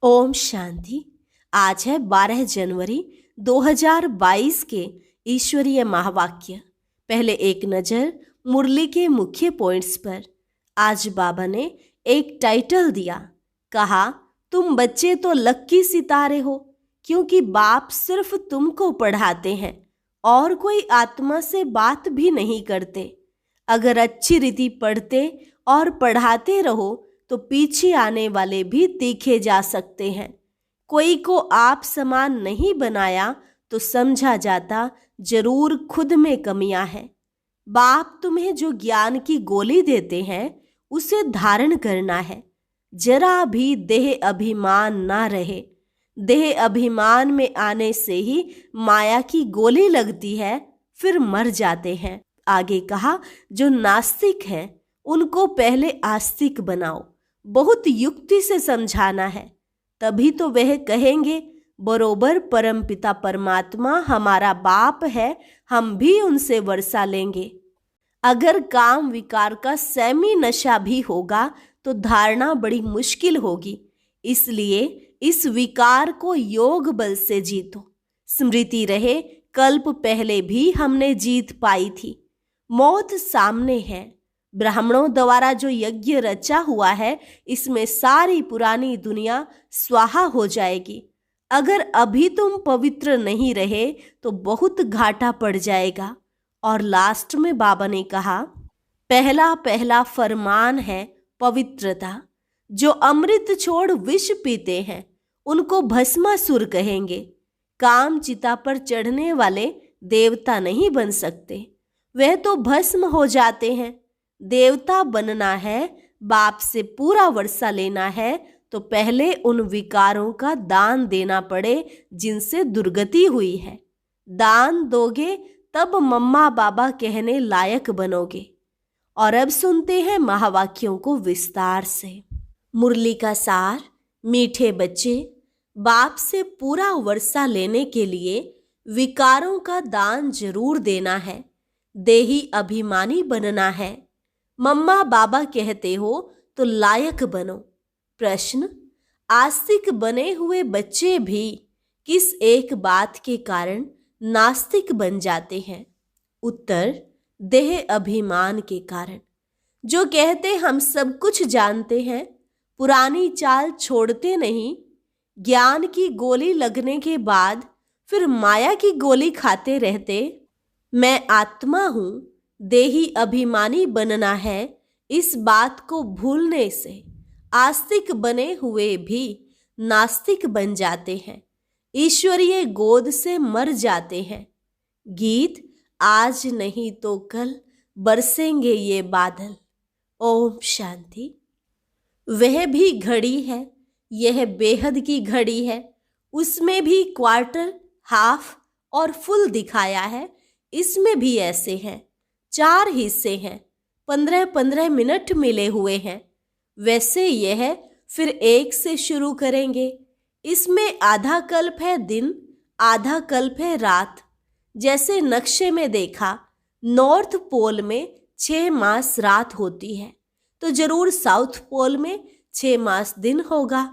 ओम शांति। आज है 12 जनवरी 2022 के ईश्वरीय महावाक्य। पहले एक नज़र मुरली के मुख्य पॉइंट्स पर। आज बाबा ने एक टाइटल दिया, कहा तुम बच्चे तो लक्की सितारे हो, क्योंकि बाप सिर्फ तुमको पढ़ाते हैं और कोई आत्मा से बात भी नहीं करते। अगर अच्छी रीति पढ़ते और पढ़ाते रहो तो पीछे आने वाले भी तीखे जा सकते हैं। कोई को आप समान नहीं बनाया तो समझा जाता जरूर खुद में कमियां हैं। बाप तुम्हें जो ज्ञान की गोली देते हैं उसे धारण करना है। जरा भी देह अभिमान ना रहे। देह अभिमान में आने से ही माया की गोली लगती है, फिर मर जाते हैं। आगे कहा, जो नास्तिक हैं उनको पहले आस्तिक बनाओ। बहुत युक्ति से समझाना है, तभी तो वह कहेंगे बरोबर परमपिता परमात्मा हमारा बाप है, हम भी उनसे वर्षा लेंगे। अगर काम विकार का सेमी नशा भी होगा तो धारणा बड़ी मुश्किल होगी। इसलिए इस विकार को योग बल से जीतो। स्मृति रहे, कल्प पहले भी हमने जीत पाई थी। मौत सामने है। ब्राह्मणों द्वारा जो यज्ञ रचा हुआ है, इसमें सारी पुरानी दुनिया स्वाहा हो जाएगी। अगर अभी तुम पवित्र नहीं रहे तो बहुत घाटा पड़ जाएगा। और लास्ट में बाबा ने कहा, पहला पहला फरमान है पवित्रता। जो अमृत छोड़ विष पीते हैं उनको भस्मासुर कहेंगे। काम चिता पर चढ़ने वाले देवता नहीं बन सकते, वह तो भस्म हो जाते हैं। देवता बनना है, बाप से पूरा वर्षा लेना है, तो पहले उन विकारों का दान देना पड़े जिनसे दुर्गति हुई है। दान दोगे तब मम्मा बाबा कहने लायक बनोगे। और अब सुनते हैं महावाक्यों को विस्तार से। मुरली का सार। मीठे बच्चे, बाप से पूरा वर्षा लेने के लिए विकारों का दान जरूर देना है। देही अभिमानी बनना है। मम्मा बाबा कहते हो तो लायक बनो। प्रश्न, आस्तिक बने हुए बच्चे भी किस एक बात के कारण नास्तिक बन जाते हैं? उत्तर, देह अभिमान के कारण। जो कहते हम सब कुछ जानते हैं, पुरानी चाल छोड़ते नहीं। ज्ञान की गोली लगने के बाद फिर माया की गोली खाते रहते। मैं आत्मा हूं, देही अभिमानी बनना है। इस बात को भूलने से आस्तिक बने हुए भी नास्तिक बन जाते हैं, ईश्वरीय गोद से मर जाते हैं। गीत, आज नहीं तो कल बरसेंगे ये बादल। ओम शांति। वह भी घड़ी है, यह बेहद की घड़ी है। उसमें भी क्वार्टर, हाफ और फुल दिखाया है। इसमें भी ऐसे हैं। 4 हिस्से हैं, 15-15 मिनट मिले हुए हैं। वैसे यह फिर 1 से शुरू करेंगे। इसमें आधा कल्प है दिन, आधा कल्प है रात। जैसे नक्शे में देखा, नॉर्थ पोल में 6 मास रात होती है, तो जरूर साउथ पोल में 6 मास दिन होगा।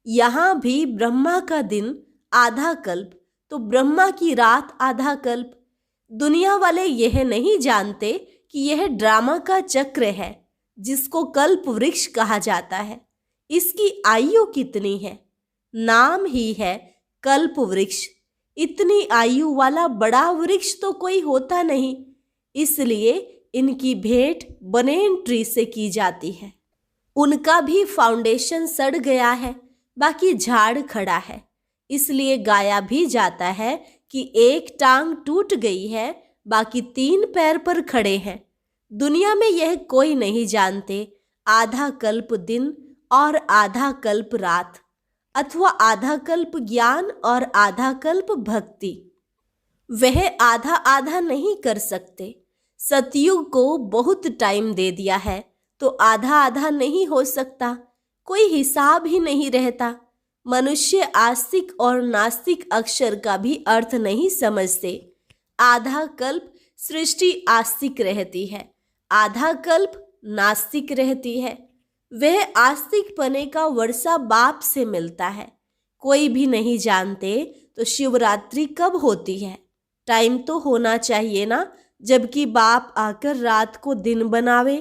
यहाँ भी ब्रह्मा का दिन आधा कल्प, तो ब्रह्मा की रात आधा कल्प। दुनिया वाले यह नहीं जानते कि यह ड्रामा का चक्र है, जिसको कल्प वृक्ष कहा जाता है। इसकी आयु कितनी है? नाम ही है कल्प वृक्ष। इतनी आयु वाला बड़ा वृक्ष तो कोई होता नहीं, इसलिए इनकी भेंट बनेन ट्री से की जाती है। उनका भी फाउंडेशन सड़ गया है, बाकी झाड़ खड़ा है। इसलिए गाया भी जाता है कि एक टांग टूट गई है, बाकी 3 पैर पर खड़े हैं। दुनिया में यह कोई नहीं जानते, आधा कल्प दिन और आधा कल्प रात, अथवा आधा कल्प ज्ञान और आधा कल्प भक्ति। वह आधा आधा नहीं कर सकते। सतयुग को बहुत टाइम दे दिया है, तो आधा आधा नहीं हो सकता। कोई हिसाब ही नहीं रहता। मनुष्य आस्तिक और नास्तिक अक्षर का भी अर्थ नहीं समझते। आधा कल्प सृष्टि आस्तिक रहती है, आधा कल्प नास्तिक रहती है। वह आस्तिक पने का वर्षा बाप से मिलता है। कोई भी नहीं जानते तो शिवरात्रि कब होती है। टाइम तो होना चाहिए ना, जबकि बाप आकर रात को दिन बनावे।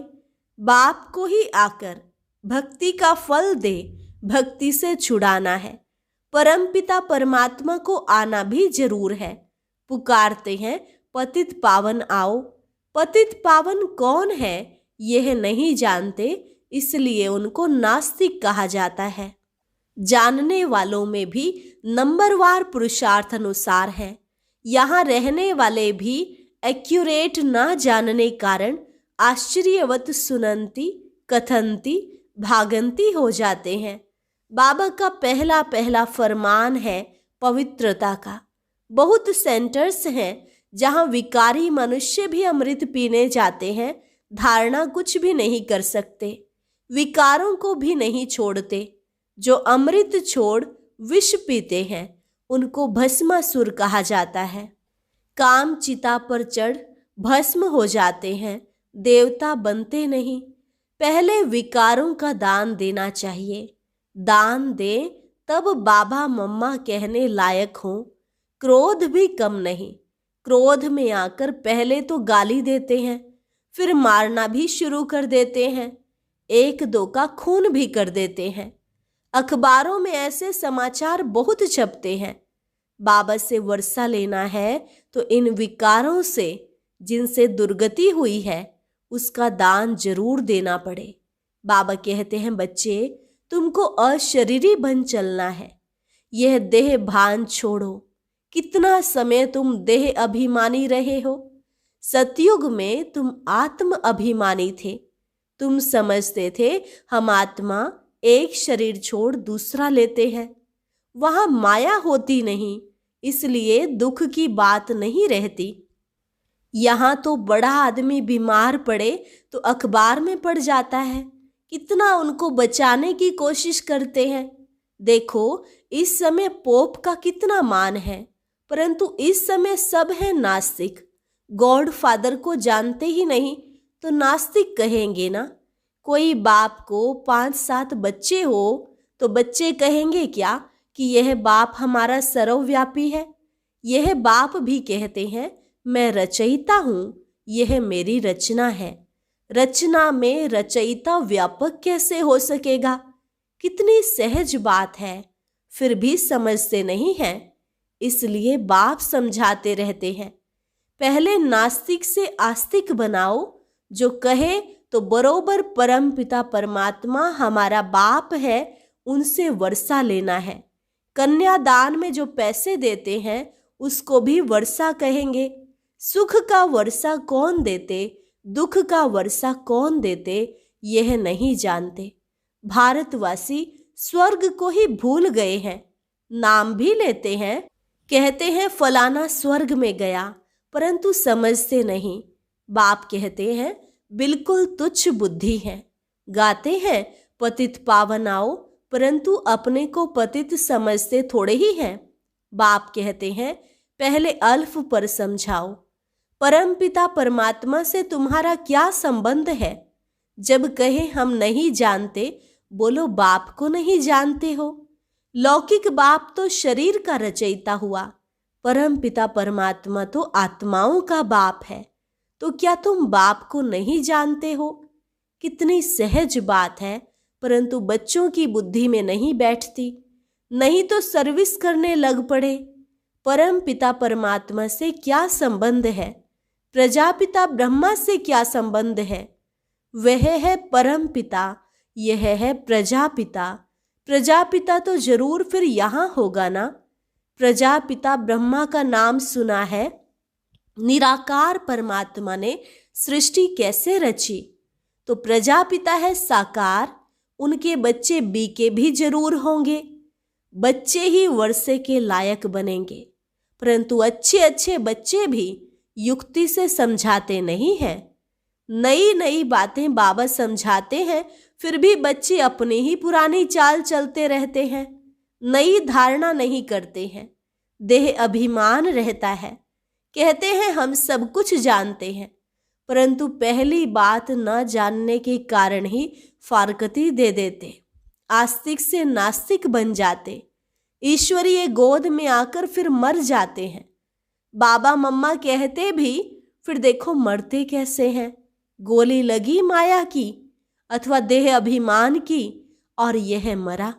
बाप को ही आकर भक्ति का फल दे, भक्ति से छुड़ाना है। परमपिता परमात्मा को आना भी जरूर है। पुकारते हैं पतित पावन आओ। पतित पावन कौन है यह नहीं जानते, इसलिए उनको नास्तिक कहा जाता है। जानने वालों में भी नंबरवार पुरुषार्थ अनुसार है। यहाँ रहने वाले भी एक्यूरेट ना जानने कारण आश्चर्यवत सुनंती, कथंती, भागंती हो जाते हैं। बाबा का पहला पहला फरमान है पवित्रता का। बहुत सेंटर्स हैं जहाँ विकारी मनुष्य भी अमृत पीने जाते हैं, धारणा कुछ भी नहीं कर सकते, विकारों को भी नहीं छोड़ते। जो अमृत छोड़ विष पीते हैं उनको भस्मासुर कहा जाता है। काम चिता पर चढ़ भस्म हो जाते हैं, देवता बनते नहीं। पहले विकारों का दान देना चाहिए। दान दे तब बाबा मम्मा कहने लायक हो। क्रोध भी कम नहीं। क्रोध में आकर पहले तो गाली देते हैं, फिर मारना भी शुरू कर देते हैं, एक दो का खून भी कर देते हैं। अखबारों में ऐसे समाचार बहुत छपते हैं। बाबा से वर्षा लेना है तो इन विकारों से जिनसे दुर्गति हुई है उसका दान जरूर देना पड़े। बाबा कहते हैं बच्चे, तुमको अशरीरी बन चलना है। यह देह भान छोड़ो। कितना समय तुम देह अभिमानी रहे हो। सतयुग में तुम आत्म अभिमानी थे। तुम समझते थे हम आत्मा एक शरीर छोड़ दूसरा लेते हैं। वहां माया होती नहीं, इसलिए दुख की बात नहीं रहती। यहाँ तो बड़ा आदमी बीमार पड़े तो अखबार में पड़ जाता है। कितना उनको बचाने की कोशिश करते हैं। देखो इस समय पोप का कितना मान है, परंतु इस समय सब है नास्तिक। गॉड फादर को जानते ही नहीं तो नास्तिक कहेंगे ना। कोई बाप को 5-7 बच्चे हो तो बच्चे कहेंगे क्या कि यह बाप हमारा सर्वव्यापी है। यह बाप भी कहते हैं मैं रचयिता हूँ, यह मेरी रचना है। रचना में रचयिता व्यापक कैसे हो सकेगा। कितनी सहज बात है, फिर भी समझते नहीं हैं। इसलिए बाप समझाते रहते हैं पहले नास्तिक से आस्तिक बनाओ। जो कहे तो बरोबर परम पिता परमात्मा हमारा बाप है, उनसे वर्षा लेना है। कन्यादान में जो पैसे देते हैं उसको भी वर्षा कहेंगे। सुख का वर्षा कौन देते, दुख का वर्षा कौन देते, यह नहीं जानते। भारतवासी स्वर्ग को ही भूल गए हैं। नाम भी लेते हैं, कहते हैं फलाना स्वर्ग में गया, परंतु समझते नहीं। बाप कहते हैं बिल्कुल तुच्छ बुद्धि है। गाते हैं पतित पावन आओ, परंतु अपने को पतित समझते थोड़े ही हैं। बाप कहते हैं पहले अल्फ पर समझाओ। परमपिता परमात्मा से तुम्हारा क्या संबंध है। जब कहे हम नहीं जानते, बोलो बाप को नहीं जानते हो। लौकिक बाप तो शरीर का रचयिता हुआ, परमपिता परमात्मा तो आत्माओं का बाप है। तो क्या तुम बाप को नहीं जानते हो। कितनी सहज बात है, परंतु बच्चों की बुद्धि में नहीं बैठती। नहीं तो सर्विस करने लग पड़े। परम पिता परमात्मा से क्या संबंध है, प्रजापिता ब्रह्मा से क्या संबंध है। वह है परम पिता, यह है प्रजापिता। प्रजापिता तो जरूर फिर यहाँ होगा ना। प्रजापिता ब्रह्मा का नाम सुना है। निराकार परमात्मा ने सृष्टि कैसे रची, तो प्रजापिता है साकार। उनके बच्चे बीके भी जरूर होंगे। बच्चे ही वर्षे के लायक बनेंगे, परंतु अच्छे अच्छे बच्चे भी युक्ति से समझाते नहीं हैं। नई नई बातें बाबा समझाते हैं, फिर भी बच्चे अपनी ही पुरानी चाल चलते रहते हैं। नई धारणा नहीं करते हैं। देह अभिमान रहता है। कहते हैं हम सब कुछ जानते हैं, परंतु पहली बात न जानने के कारण ही फारकती दे देते, आस्तिक से नास्तिक बन जाते, ईश्वरीय गोद में आकर फिर मर जाते हैं। बाबा मम्मा कहते भी फिर देखो मरते कैसे हैं। गोली लगी माया की अथवा देह अभिमान की और यह मरा।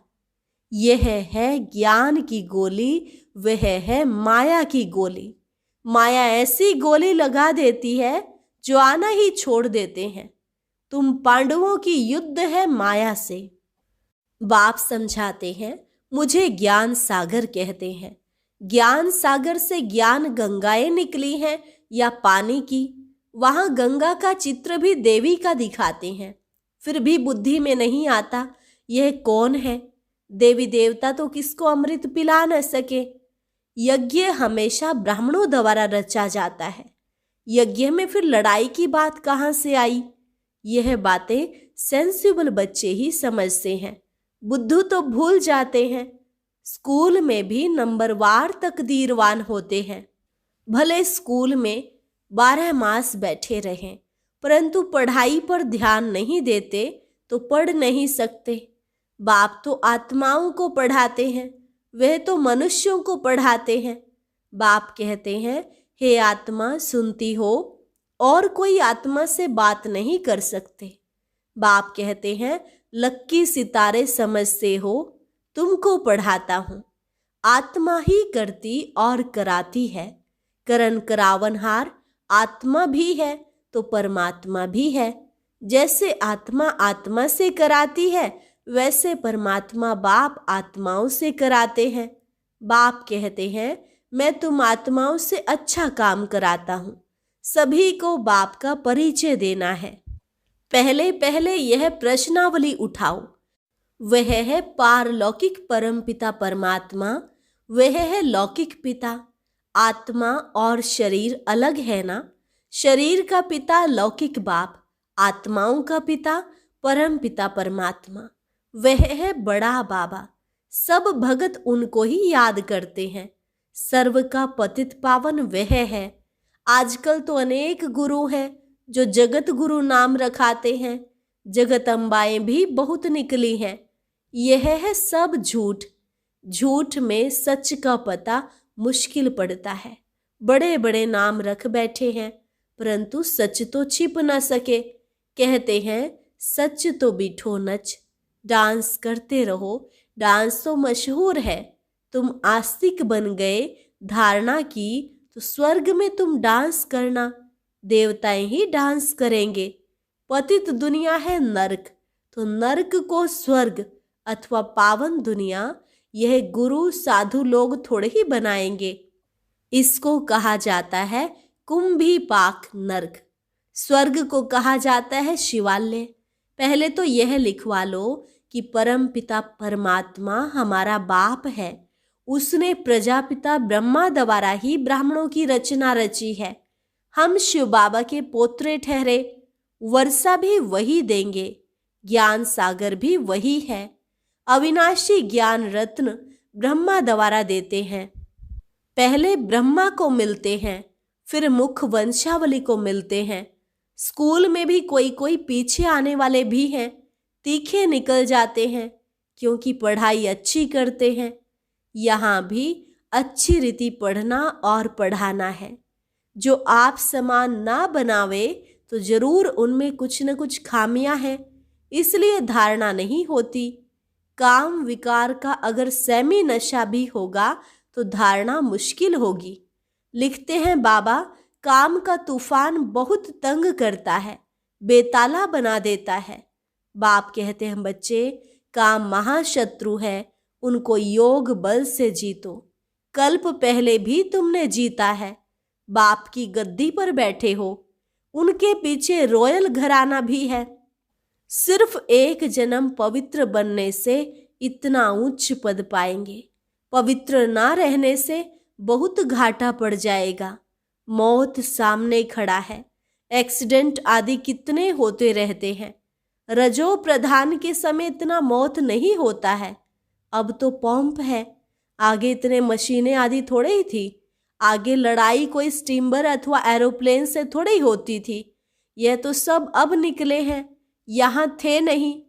यह है ज्ञान की गोली, वह है माया की गोली। माया ऐसी गोली लगा देती है जो आना ही छोड़ देते हैं। तुम पांडवों की युद्ध है माया से। बाप समझाते हैं, मुझे ज्ञान सागर कहते हैं। ज्ञान सागर से ज्ञान गंगाएं निकली हैं या पानी की। वहां गंगा का चित्र भी देवी का दिखाते हैं, फिर भी बुद्धि में नहीं आता यह कौन है। देवी देवता तो किसको अमृत पिला न सके। यज्ञ हमेशा ब्राह्मणों द्वारा रचा जाता है। यज्ञ में फिर लड़ाई की बात कहाँ से आई? यह बातें सेंसिबल बच्चे ही समझते हैं, बुद्धू तो भूल जाते हैं। स्कूल में भी नंबरवार तकदीरवान होते हैं। भले स्कूल में 12 मास बैठे रहें, परंतु पढ़ाई पर ध्यान नहीं देते तो पढ़ नहीं सकते। बाप तो आत्माओं को पढ़ाते हैं, वह तो मनुष्यों को पढ़ाते हैं। बाप कहते हैं, हे आत्मा सुनती हो, और कोई आत्मा से बात नहीं कर सकते। बाप कहते हैं, लक्की सितारे समझते हो, तुमको पढ़ाता हूँ। आत्मा ही करती और कराती है। करन करावनहार आत्मा भी है तो परमात्मा भी है। जैसे आत्मा आत्मा से कराती है, वैसे परमात्मा बाप आत्माओं से कराते हैं। बाप कहते हैं, मैं तुम आत्माओं से अच्छा काम कराता हूँ। सभी को बाप का परिचय देना है। पहले पहले यह प्रश्नावली उठाओ। वह है पारलौकिक परमपिता परमात्मा, वह है लौकिक पिता। आत्मा और शरीर अलग है ना। शरीर का पिता लौकिक बाप, आत्माओं का पिता परम पिता परमात्मा, वह है बड़ा बाबा। सब भगत उनको ही याद करते हैं। सर्व का पतित पावन वह है। आजकल तो अनेक गुरु हैं जो जगत गुरु नाम रखाते हैं। जगत अम्बाएं भी बहुत निकली हैं। यह है सब झूठ। झूठ में सच का पता मुश्किल पड़ता है। बड़े बड़े नाम रख बैठे हैं, परंतु सच तो छिप न सके। कहते हैं सच तो बिठो नच, डांस करते रहो, डांस तो मशहूर है। तुम आस्तिक बन गए, धारणा की तो स्वर्ग में तुम डांस करना, देवताएं ही डांस करेंगे। पतित दुनिया है नरक, तो नरक को स्वर्ग अथवा पावन दुनिया यह गुरु साधु लोग थोड़े ही बनाएंगे। इसको कहा जाता है कुंभी पाक नरक। स्वर्ग को कहा जाता है शिवालय। पहले तो यह लिखवा लो कि परम पिता परमात्मा हमारा बाप है। उसने प्रजापिता ब्रह्मा द्वारा ही ब्राह्मणों की रचना रची है। हम शिव बाबा के पोत्रे ठहरे। वर्षा भी वही देंगे, ज्ञान सागर भी वही है। अविनाशी ज्ञान रत्न ब्रह्मा द्वारा देते हैं। पहले ब्रह्मा को मिलते हैं, फिर मुख वंशावली को मिलते हैं। स्कूल में भी कोई कोई पीछे आने वाले भी हैं, तीखे निकल जाते हैं क्योंकि पढ़ाई अच्छी करते हैं। यहाँ भी अच्छी रीति पढ़ना और पढ़ाना है। जो आप समान ना बनावे तो जरूर उनमें कुछ न कुछ खामियां हैं, इसलिए धारणा नहीं होती। काम विकार का अगर सेमी नशा भी होगा तो धारणा मुश्किल होगी। लिखते हैं बाबा, काम का तूफान बहुत तंग करता है, बेताला बना देता है। बाप कहते हैं बच्चे, काम महाशत्रु है, उनको योग बल से जीतो। कल्प पहले भी तुमने जीता है। बाप की गद्दी पर बैठे हो, उनके पीछे रॉयल घराना भी है। सिर्फ एक जन्म पवित्र बनने से इतना उच्च पद पाएंगे। पवित्र ना रहने से बहुत घाटा पड़ जाएगा। मौत सामने खड़ा है। एक्सीडेंट आदि कितने होते रहते हैं। रजो प्रधान के समय इतना मौत नहीं होता है। अब तो पंप है, आगे इतने मशीनें आदि थोड़े ही थी। आगे लड़ाई कोई स्टीमर अथवा एरोप्लेन से थोड़ी होती थी। यह तो सब अब निकले हैं, यहाँ थे नहीं।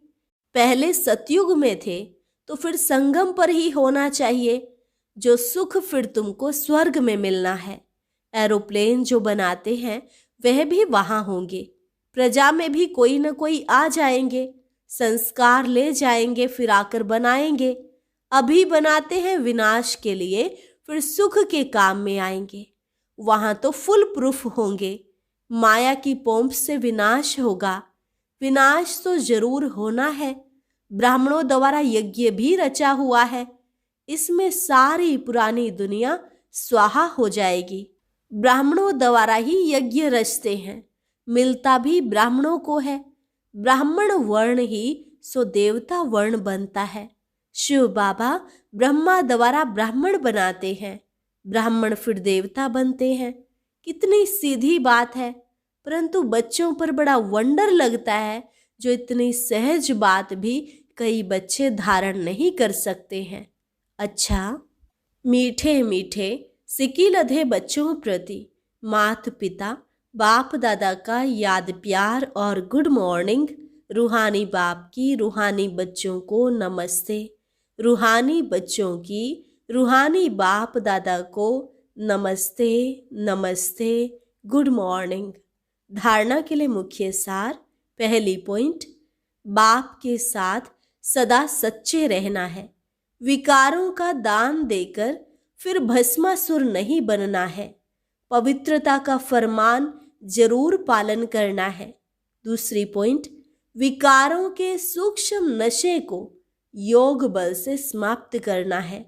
पहले सतयुग में थे तो फिर संगम पर ही होना चाहिए। जो सुख फिर तुमको स्वर्ग में मिलना है। एरोप्लेन जो बनाते हैं वह भी वहां होंगे। प्रजा में भी कोई न कोई आ जाएंगे, संस्कार ले जाएंगे, फिर आकर बनाएंगे। अभी बनाते हैं विनाश के लिए, फिर सुख के काम में आएंगे। वहां तो फुल प्रूफ होंगे। माया की पोंप से विनाश होगा। विनाश तो जरूर होना है। ब्राह्मणों द्वारा यज्ञ भी रचा हुआ है। इसमें सारी पुरानी दुनिया स्वाहा हो जाएगी। ब्राह्मणों द्वारा ही यज्ञ रचते हैं, मिलता भी ब्राह्मणों को है। ब्राह्मण वर्ण ही सो देवता वर्ण बनता है। शिव बाबा ब्रह्मा द्वारा ब्राह्मण बनाते हैं, ब्राह्मण फिर देवता बनते हैं। कितनी सीधी बात है, परंतु बच्चों पर बड़ा वंडर लगता है। जो इतनी सहज बात भी कई बच्चे धारण नहीं कर सकते हैं। अच्छा, मीठे मीठे सिकी लधे बच्चों प्रति माता पिता बाप दादा का याद प्यार और गुड मॉर्निंग। रूहानी बाप की रूहानी बच्चों को नमस्ते। रूहानी बच्चों की रूहानी बाप दादा को नमस्ते नमस्ते, गुड मॉर्निंग। धारणा के लिए मुख्य सार। पहली पॉइंट, बाप के साथ सदा सच्चे रहना है। विकारों का दान देकर फिर भस्मासुर नहीं बनना है। पवित्रता का फरमान जरूर पालन करना है। दूसरी पॉइंट, विकारों के सूक्ष्म नशे को योग बल से समाप्त करना है।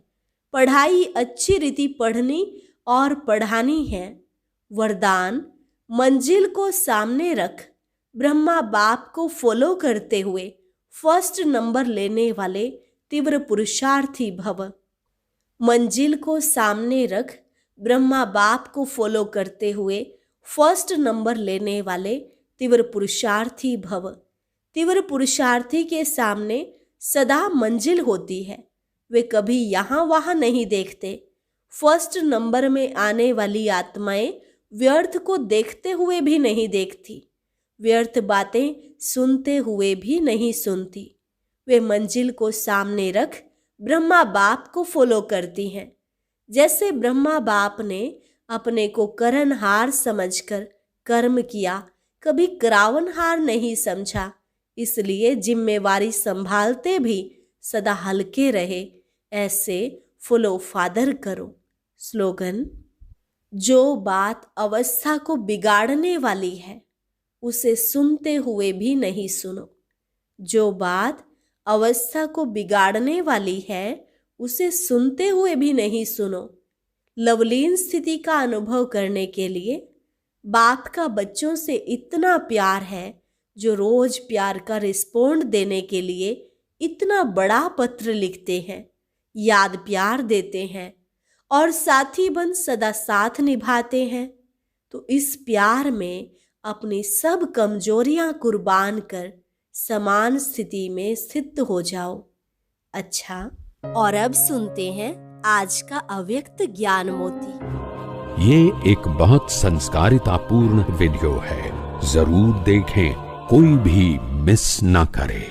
पढ़ाई अच्छी रीति पढ़नी और पढ़ानी है। वरदान, मंजिल को सामने रख ब्रह्मा बाप को फॉलो करते हुए फर्स्ट नंबर लेने वाले तीव्र पुरुषार्थी भव। मंजिल को सामने रख ब्रह्मा बाप को फॉलो करते हुए फर्स्ट नंबर लेने वाले तीव्र पुरुषार्थी भव। तीव्र पुरुषार्थी के सामने सदा मंजिल होती है। वे कभी यहाँ वहाँ नहीं देखते। फर्स्ट नंबर में आने वाली आत्माएं व्यर्थ को देखते हुए भी नहीं देखती, व्यर्थ बातें सुनते हुए भी नहीं सुनती। वे मंजिल को सामने रख ब्रह्मा बाप को फॉलो करती हैं। जैसे ब्रह्मा बाप ने अपने को करनहार समझकर कर्म किया, कभी करावनहार नहीं समझा, इसलिए जिम्मेवारी संभालते भी सदा हल्के रहे। ऐसे फॉलो फादर करो। स्लोगन, जो बात अवस्था को बिगाड़ने वाली है उसे सुनते हुए भी नहीं सुनो। जो बात अवस्था को बिगाड़ने वाली है उसे सुनते हुए भी नहीं सुनो। लवलीन स्थिति का अनुभव करने के लिए बाप का बच्चों से इतना प्यार है, जो रोज प्यार का रिस्पॉन्ड देने के लिए इतना बड़ा पत्र लिखते हैं, याद प्यार देते हैं और साथी बन सदा साथ निभाते हैं। तो इस प्यार में अपनी सब कमजोरियां कुर्बान कर समान स्थिति में स्थित हो जाओ। अच्छा, और अब सुनते हैं आज का अव्यक्त ज्ञान मोती। ये एक बहुत संस्कारितापूर्ण वीडियो है, जरूर देखें, कोई भी मिस ना करे।